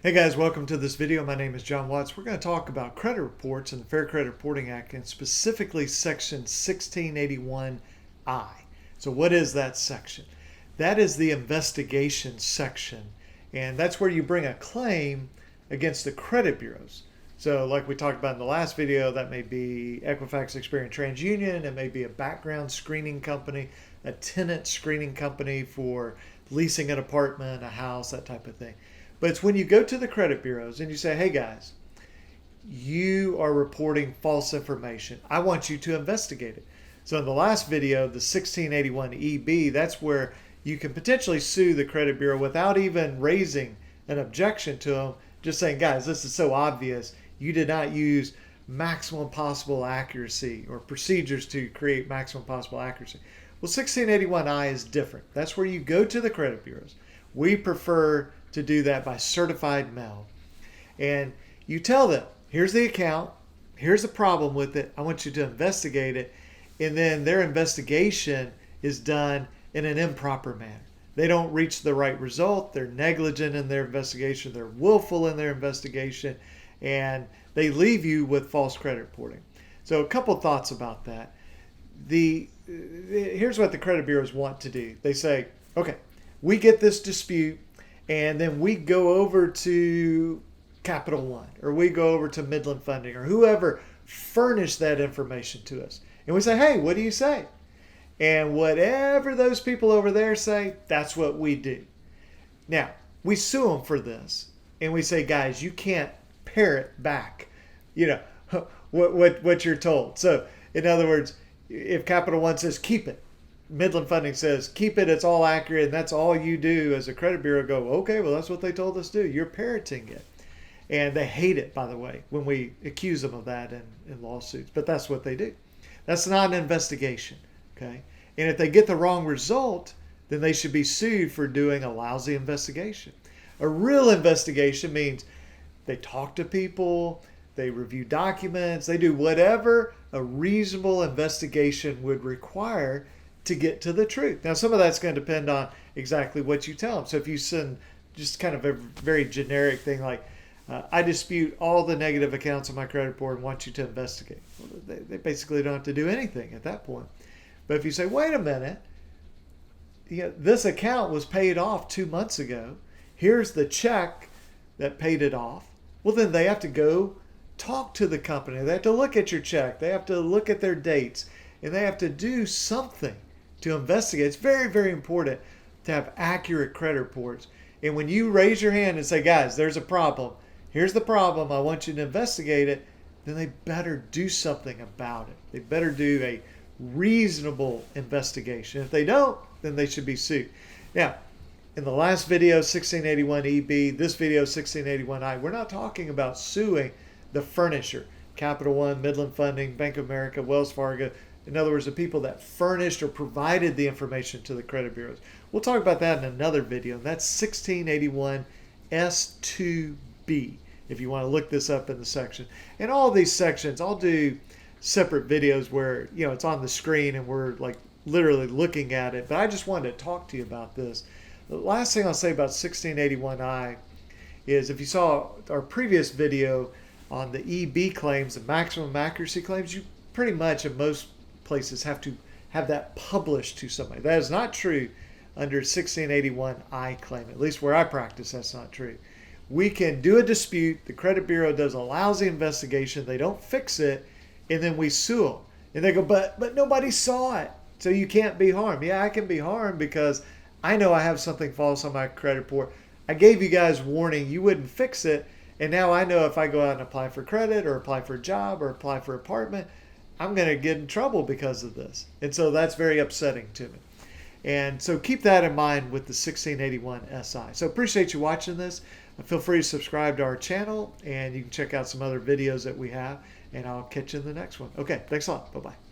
Hey guys, welcome to this video. My name is John Watts. We're going to talk about credit reports and the Fair Credit Reporting Act, and specifically Section 1681I. So what is that section? That is the investigation section, and that's where you bring a claim against the credit bureaus. So like we talked about in the last video, that may be Equifax, Experian, TransUnion. It may be a background screening company, a tenant screening company for leasing an apartment, a house, that type of thing. But it's when you go to the credit bureaus and you say, hey guys, you are reporting false information. I want you to investigate it. So in the last video, the 1681EB, that's where you can potentially sue the credit bureau without even raising an objection to them, just saying, guys, this is so obvious. You did not use maximum possible accuracy or procedures to create maximum possible accuracy. Well, 1681I is different. That's where you go to the credit bureaus. We prefer to do that by certified mail. And you tell them, here's the account, here's the problem with it, I want you to investigate it, and then their investigation is done in an improper manner. They don't reach the right result, they're negligent in their investigation, they're willful in their investigation, and they leave you with false credit reporting. So a couple thoughts about that. Here's what the credit bureaus want to do. They say, okay, we get this dispute, and then we go over to Capital One, or we go over to Midland Funding, or whoever furnished that information to us. And we say, hey, what do you say? And whatever those people over there say, that's what we do. Now, we sue them for this. And we say, guys, you can't parrot back, what you're told. So, in other words, if Capital One says, keep it, Midland Funding says, keep it, it's all accurate, and that's all you do as a credit bureau, go, okay, well, that's what they told us to do. You're parroting it. And they hate it, by the way, when we accuse them of that in lawsuits. But that's what they do. That's not an investigation, okay? And if they get the wrong result, then they should be sued for doing a lousy investigation. A real investigation means they talk to people, they review documents, they do whatever a reasonable investigation would require to get to the truth. Now, some of that's going to depend on exactly what you tell them. So if you send just kind of a very generic thing like, I dispute all the negative accounts on my credit report and want you to investigate. Well, they basically don't have to do anything at that point. But if you say, wait a minute, this account was paid off 2 months ago. Here's the check that paid it off. Well, then they have to go talk to the company. They have to look at your check. They have to look at their dates. And they have to do something to investigate. It's very, very important to have accurate credit reports. And when you raise your hand and say, guys, there's a problem. Here's the problem. I want you to investigate it. Then they better do something about it. They better do a reasonable investigation. If they don't, then they should be sued. Now, in the last video, 1681EB, this video, 1681I, we're not talking about suing the furnisher. Capital One, Midland Funding, Bank of America, Wells Fargo. In other words, the people that furnished or provided the information to the credit bureaus. We'll talk about that in another video. And that's 1681 S2B, if you want to look this up in the section. And all these sections, I'll do separate videos where, it's on the screen and we're like literally looking at it. But I just wanted to talk to you about this. The last thing I'll say about 1681I is if you saw our previous video on the EB claims, the maximum accuracy claims, you pretty much in most places have to have that published to somebody. That is not true under 1681I claim. At least where I practice, that's not true. We can do a dispute. The credit bureau does a lousy investigation. They don't fix it, and then we sue them. And they go, but nobody saw it, so you can't be harmed. Yeah, I can be harmed because I know I have something false on my credit report. I gave you guys warning. You wouldn't fix it, and now I know if I go out and apply for credit or apply for a job or apply for an apartment, I'm going to get in trouble because of this. And so that's very upsetting to me. And so keep that in mind with the 1681 SI. So appreciate you watching this. Feel free to subscribe to our channel, and you can check out some other videos that we have, and I'll catch you in the next one. Okay, thanks a lot. Bye-bye.